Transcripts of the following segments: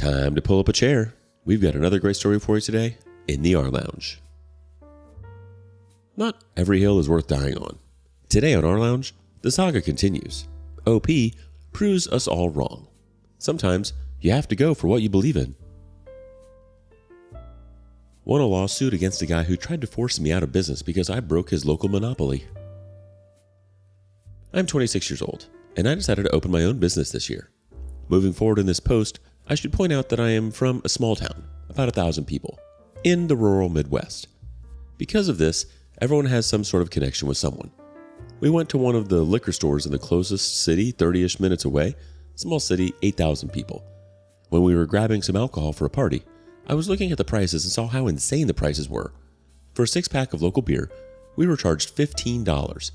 Time to pull up a chair. We've got another great story for you today in the rLounge. Not every hill is worth dying on. Today on rLounge, the saga continues. OP proves us all wrong. Sometimes you have to go for what you believe in. Won a lawsuit against a guy who tried to force me out of business because I broke his local monopoly. I'm 26 years old, and I decided to open my own business this year. Moving forward in this post, I should point out that I am from a small town, about 1,000 people, in the rural Midwest. Because of this, everyone has some sort of connection with someone. We went to one of the liquor stores in the closest city, 30-ish minutes away, small city, 8,000 people. When we were grabbing some alcohol for a party, I was looking at the prices and saw how insane the prices were. For a 6-pack of local beer, we were charged $15.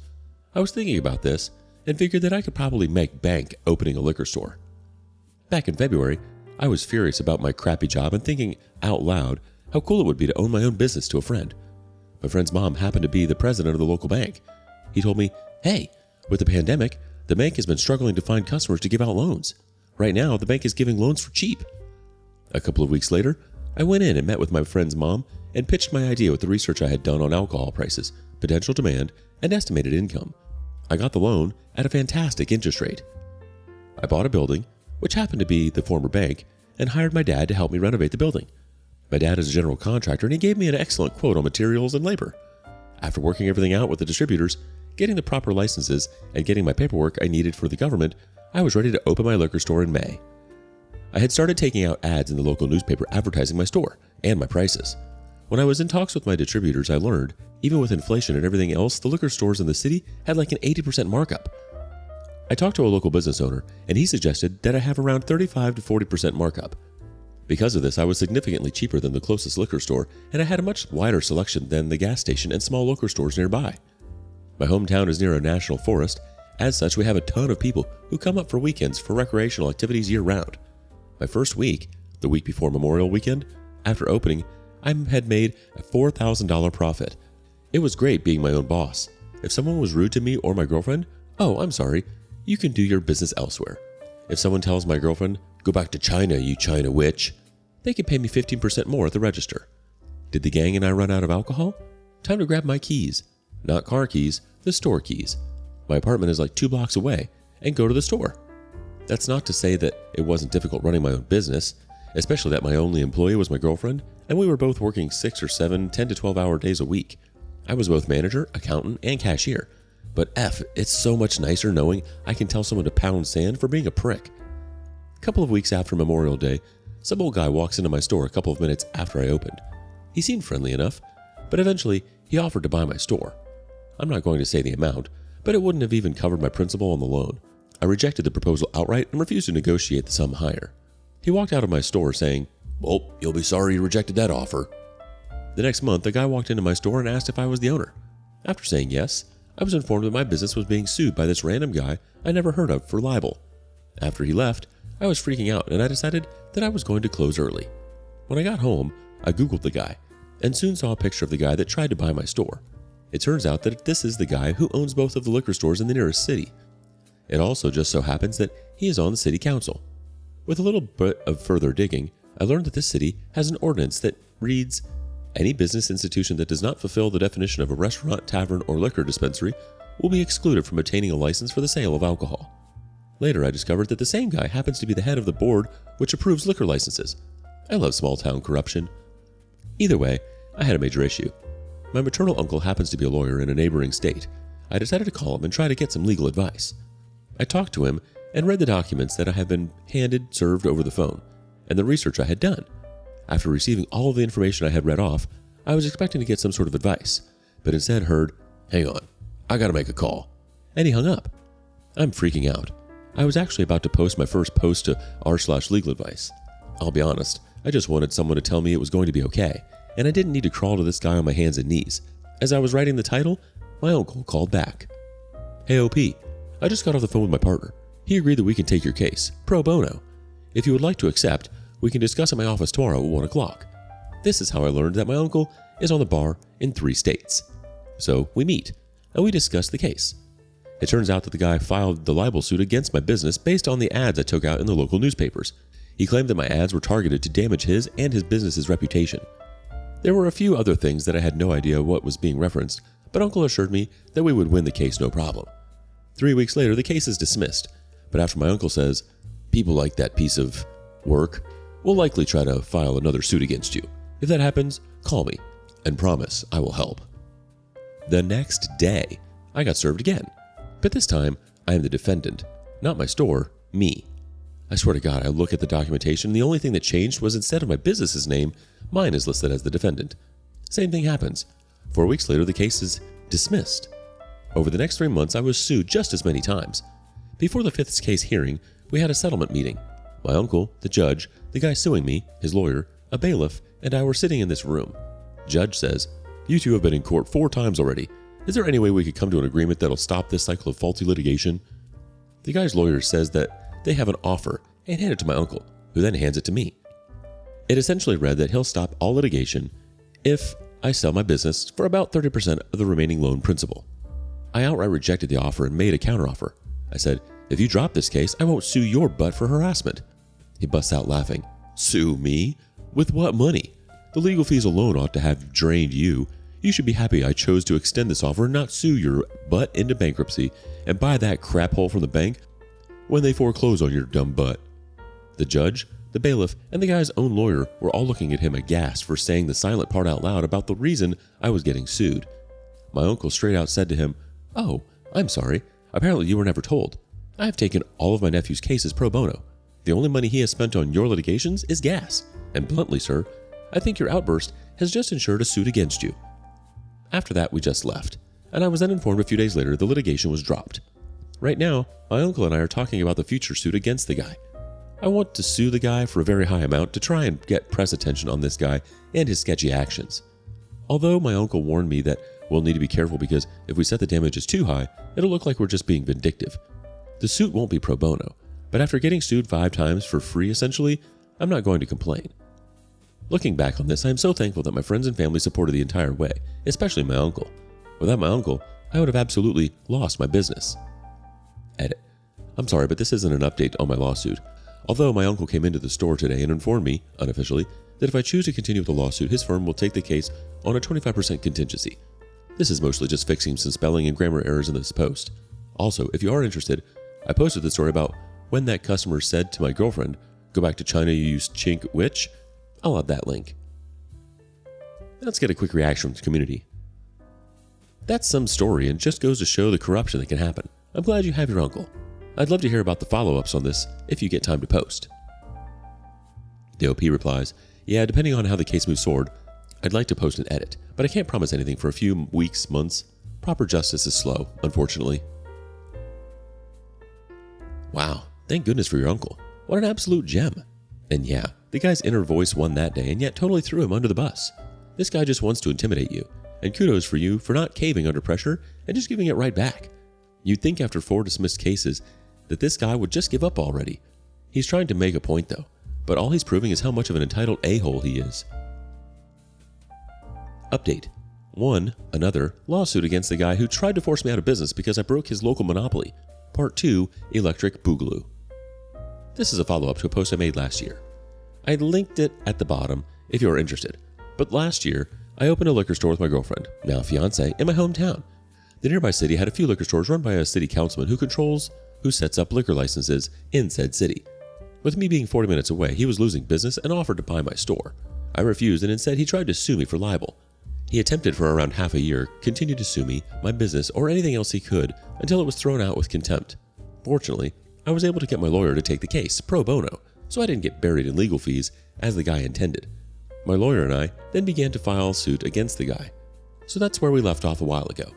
I was thinking about this and figured that I could probably make bank opening a liquor store. Back in February, I was furious about my crappy job and thinking out loud how cool it would be to own my own business to a friend. My friend's mom happened to be the president of the local bank. He told me, "Hey, with the pandemic, the bank has been struggling to find customers to give out loans. Right now, the bank is giving loans for cheap." A couple of weeks later, I went in and met with my friend's mom and pitched my idea with the research I had done on alcohol prices, potential demand, and estimated income. I got the loan at a fantastic interest rate. I bought a building, which happened to be the former bank, and hired my dad to help me renovate the building. My dad is a general contractor and he gave me an excellent quote on materials and labor. After working everything out with the distributors, getting the proper licenses, and getting my paperwork I needed for the government, I was ready to open my liquor store in May. I had started taking out ads in the local newspaper advertising my store and my prices. When I was in talks with my distributors, I learned, even with inflation and everything else, the liquor stores in the city had like an 80% markup. I talked to a local business owner, and he suggested that I have around 35 to 40% markup. Because of this, I was significantly cheaper than the closest liquor store, and I had a much wider selection than the gas station and small liquor stores nearby. My hometown is near a national forest. As such, we have a ton of people who come up for weekends for recreational activities year-round. My first week, the week before Memorial Weekend, after opening, I had made a $4,000 profit. It was great being my own boss. If someone was rude to me or my girlfriend, "Oh, I'm sorry, you can do your business elsewhere." If someone tells my girlfriend, "Go back to China, you China witch," they can pay me 15% more at the register. Did the gang and I run out of alcohol? Time to grab my keys. Not car keys, the store keys. My apartment is like 2 blocks away, and go to the store. That's not to say that it wasn't difficult running my own business, especially that my only employee was my girlfriend, and we were both working 6 or 7, 10 to 12 hour days a week. I was both manager, accountant, and cashier. But it's so much nicer knowing I can tell someone to pound sand for being a prick. A couple of weeks after Memorial Day, some old guy walks into my store a couple of minutes after I opened. He seemed friendly enough, but eventually he offered to buy my store. I'm not going to say the amount, but it wouldn't have even covered my principal on the loan. I rejected the proposal outright and refused to negotiate the sum higher. He walked out of my store saying, "Well, you'll be sorry you rejected that offer." The next month, a guy walked into my store and asked if I was the owner. After saying yes, I was informed that my business was being sued by this random guy I never heard of for libel. After he left, I was freaking out and I decided that I was going to close early. When I got home, I Googled the guy and soon saw a picture of the guy that tried to buy my store. It turns out that this is the guy who owns both of the liquor stores in the nearest city. It also just so happens that he is on the city council. With a little bit of further digging, I learned that this city has an ordinance that reads, "Any business institution that does not fulfill the definition of a restaurant, tavern, or liquor dispensary will be excluded from obtaining a license for the sale of alcohol." Later, I discovered that the same guy happens to be the head of the board which approves liquor licenses. I love small-town corruption. Either way, I had a major issue. My maternal uncle happens to be a lawyer in a neighboring state. I decided to call him and try to get some legal advice. I talked to him and read the documents that I had been served over the phone, and the research I had done. After receiving all of the information I had read off, I was expecting to get some sort of advice, but instead heard, "Hang on, I gotta make a call." And he hung up. I'm freaking out. I was actually about to post my first post to r/legal advice. I'll be honest, I just wanted someone to tell me it was going to be okay, and I didn't need to crawl to this guy on my hands and knees. As I was writing the title, my uncle called back. "Hey OP, I just got off the phone with my partner. He agreed that we can take your case, pro bono. If you would like to accept, we can discuss at my office tomorrow at 1 o'clock. This is how I learned that my uncle is on the bar in 3 states. So we meet, and we discuss the case. It turns out that the guy filed the libel suit against my business based on the ads I took out in the local newspapers. He claimed that my ads were targeted to damage his and his business's reputation. There were a few other things that I had no idea what was being referenced, but Uncle assured me that we would win the case no problem. 3 weeks later, the case is dismissed, but after my uncle says, people like that piece of work will likely try to file another suit against you. If that happens, call me, and promise I will help. The next day, I got served again, but this time I am the defendant, not my store, me. I swear to God, I look at the documentation, and the only thing that changed was instead of my business's name, mine is listed as the defendant. Same thing happens. 4 weeks later, the case is dismissed. Over the next 3 months, I was sued just as many times. Before the 5th case hearing, we had a settlement meeting. My uncle, the judge, the guy suing me, his lawyer, a bailiff, and I were sitting in this room. Judge says, "You two have been in court 4 times already. Is there any way we could come to an agreement that'll stop this cycle of faulty litigation?" The guy's lawyer says that they have an offer and hand it to my uncle, who then hands it to me. It essentially read that he'll stop all litigation if I sell my business for about 30% of the remaining loan principal. I outright rejected the offer and made a counteroffer. I said, "If you drop this case, I won't sue your butt for harassment." He busts out laughing. "Sue me? With what money? The legal fees alone ought to have drained you. You should be happy I chose to extend this offer and not sue your butt into bankruptcy and buy that crap hole from the bank when they foreclose on your dumb butt." The judge, the bailiff, and the guy's own lawyer were all looking at him aghast for saying the silent part out loud about the reason I was getting sued. My uncle straight out said to him, "Oh, I'm sorry. Apparently you were never told. I have taken all of my nephew's cases pro bono. The only money he has spent on your litigations is gas. And bluntly, sir, I think your outburst has just ensured a suit against you." After that, we just left, and I was then informed a few days later the litigation was dropped. Right now, my uncle and I are talking about the future suit against the guy. I want to sue the guy for a very high amount to try and get press attention on this guy and his sketchy actions. Although my uncle warned me that we'll need to be careful because if we set the damages too high, it'll look like we're just being vindictive. The suit won't be pro bono, but after getting sued 5 times for free essentially, I'm not going to complain. Looking back on this, I am so thankful that my friends and family supported the entire way, especially my uncle. Without my uncle, I would have absolutely lost my business. Edit. I'm sorry, but this isn't an update on my lawsuit. Although my uncle came into the store today and informed me, unofficially, that if I choose to continue with the lawsuit, his firm will take the case on a 25% contingency. This is mostly just fixing some spelling and grammar errors in this post. Also, if you are interested, I posted the story about when that customer said to my girlfriend, "Go back to China, you use chink witch." I'll add that link. Let's get a quick reaction from the community. That's some story and just goes to show the corruption that can happen. I'm glad you have your uncle. I'd love to hear about the follow-ups on this if you get time to post. The OP replies, "Yeah, depending on how the case moves forward, I'd like to post an edit, but I can't promise anything for a few weeks, months. Proper justice is slow, unfortunately." Wow, thank goodness for your uncle. What an absolute gem. And yeah, the guy's inner voice won that day and yet totally threw him under the bus. This guy just wants to intimidate you, and kudos for you for not caving under pressure and just giving it right back. You'd think after 4 dismissed cases that this guy would just give up already. He's trying to make a point though, but all he's proving is how much of an entitled a-hole he is. Update. 1. Another lawsuit against the guy who tried to force me out of business because I broke his local monopoly. Part 2. Electric Boogaloo. This is a follow-up to a post I made last year. I linked it at the bottom if you are interested. But last year, I opened a liquor store with my girlfriend, now fiance, in my hometown. The nearby city had a few liquor stores run by a city councilman who sets up liquor licenses in said city. With me being 40 minutes away, he was losing business and offered to buy my store. I refused and instead he tried to sue me for libel. He attempted for around half a year, continued to sue me, my business, or anything else he could until it was thrown out with contempt. Fortunately, I was able to get my lawyer to take the case, pro bono, so I didn't get buried in legal fees as the guy intended. My lawyer and I then began to file suit against the guy. So that's where we left off a while ago.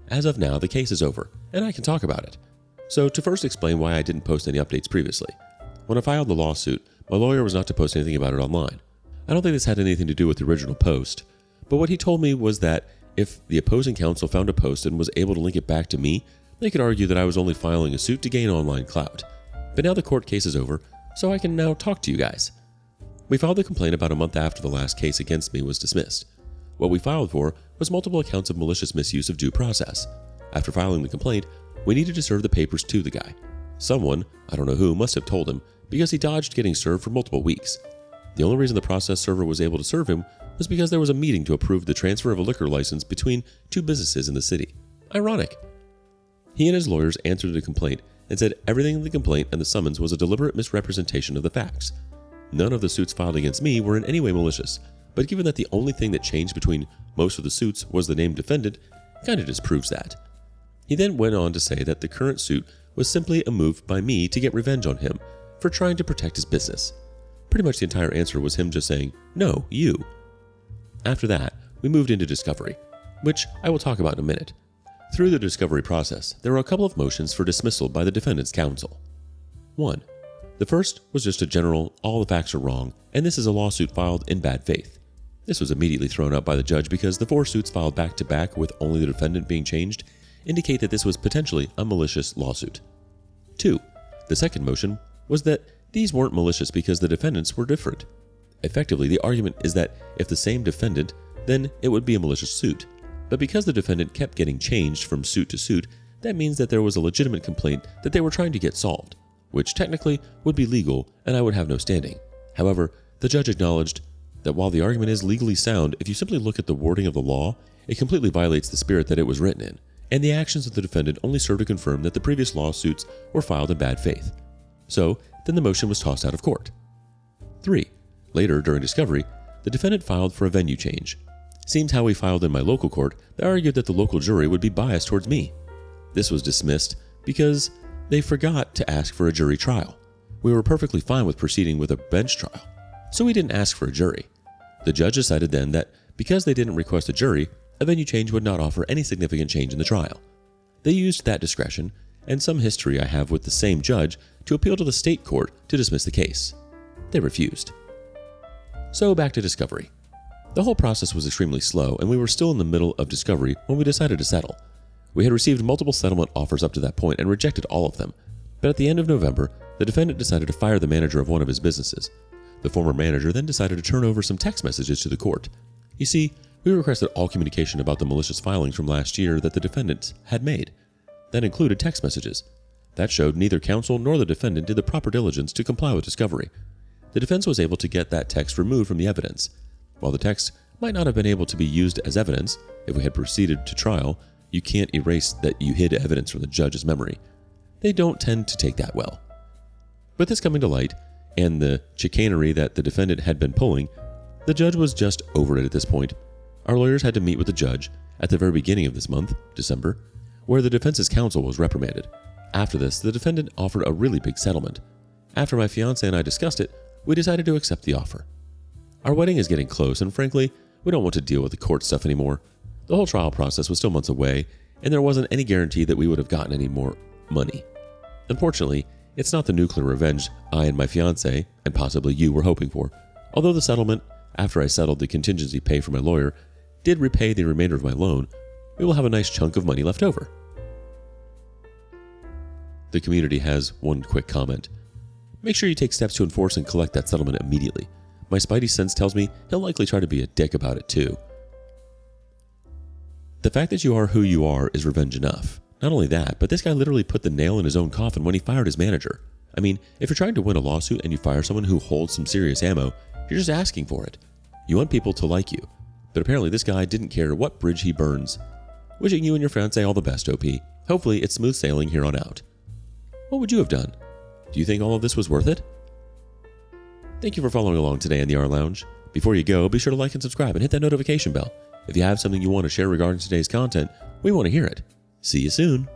As of now, the case is over, and I can talk about it. So to first explain why I didn't post any updates previously. When I filed the lawsuit, my lawyer was not to post anything about it online. I don't think this had anything to do with the original post, but what he told me was that if the opposing counsel found a post and was able to link it back to me, they could argue that I was only filing a suit to gain online clout. But now the court case is over, so I can now talk to you guys. We filed the complaint about a month after the last case against me was dismissed. What we filed for was multiple accounts of malicious misuse of due process. After filing the complaint, we needed to serve the papers to the guy. Someone, I don't know who, must have told him, because he dodged getting served for multiple weeks. The only reason the process server was able to serve him was because there was a meeting to approve the transfer of a liquor license between two businesses in the city. Ironic. He and his lawyers answered the complaint and said everything in the complaint and the summons was a deliberate misrepresentation of the facts. None of the suits filed against me were in any way malicious, but given that the only thing that changed between most of the suits was the named defendant, kinda disproves that. He then went on to say that the current suit was simply a move by me to get revenge on him for trying to protect his business. Pretty much the entire answer was him just saying, "No, you." After that, we moved into discovery, which I will talk about in a minute. Through the discovery process, there were a couple of motions for dismissal by the defendant's counsel. 1. The first was just a general, all the facts are wrong, and this is a lawsuit filed in bad faith. This was immediately thrown out by the judge because the 4 suits filed back to back with only the defendant being changed indicate that this was potentially a malicious lawsuit. 2. The second motion was that these weren't malicious because the defendants were different. Effectively, the argument is that if the same defendant, then it would be a malicious suit. But because the defendant kept getting changed from suit to suit, that means that there was a legitimate complaint that they were trying to get solved, which technically would be legal and I would have no standing. However, the judge acknowledged that while the argument is legally sound, if you simply look at the wording of the law, it completely violates the spirit that it was written in, and the actions of the defendant only serve to confirm that the previous lawsuits were filed in bad faith. So, then the motion was tossed out of court. 3. Later, during discovery, the defendant filed for a venue change. Seems how he filed in my local court, they argued that the local jury would be biased towards me. This was dismissed because they forgot to ask for a jury trial. We were perfectly fine with proceeding with a bench trial, so we didn't ask for a jury. The judge decided then that because they didn't request a jury, a venue change would not offer any significant change in the trial. They used that discretion, and some history I have with the same judge, to appeal to the state court to dismiss the case. They refused. So back to discovery. The whole process was extremely slow, and we were still in the middle of discovery when we decided to settle. We had received multiple settlement offers up to that point and rejected all of them, but at the end of November, the defendant decided to fire the manager of one of his businesses. The former manager then decided to turn over some text messages to the court. You see, we requested all communication about the malicious filings from last year that the defendant had made. That included text messages. That showed neither counsel nor the defendant did the proper diligence to comply with discovery. The defense was able to get that text removed from the evidence. While the text might not have been able to be used as evidence, if we had proceeded to trial, you can't erase that you hid evidence from the judge's memory. They don't tend to take that well. With this coming to light, and the chicanery that the defendant had been pulling, the judge was just over it at this point. Our lawyers had to meet with the judge at the very beginning of this month, December, where the defense's counsel was reprimanded. After this, the defendant offered a really big settlement. After my fiancé and I discussed it, we decided to accept the offer. Our wedding is getting close, and frankly, we don't want to deal with the court stuff anymore. The whole trial process was still months away, and there wasn't any guarantee that we would have gotten any more money. Unfortunately, it's not the nuclear revenge I and my fiancé, and possibly you, were hoping for. Although the settlement, after I settled the contingency pay for my lawyer, did repay the remainder of my loan, we will have a nice chunk of money left over. The community has one quick comment. Make sure you take steps to enforce and collect that settlement immediately. My spidey sense tells me he'll likely try to be a dick about it too. The fact that you are who you are is revenge enough. Not only that, but this guy literally put the nail in his own coffin when he fired his manager. I mean, if you're trying to win a lawsuit and you fire someone who holds some serious ammo, you're just asking for it. You want people to like you. But apparently this guy didn't care what bridge he burns. Wishing you and your fiancé all the best, OP. Hopefully it's smooth sailing here on out. What would you have done? Do you think all of this was worth it? Thank you for following along today in the rLounge. Before you go, be sure to like and subscribe and hit that notification bell. If you have something you want to share regarding today's content, we want to hear it. See you soon.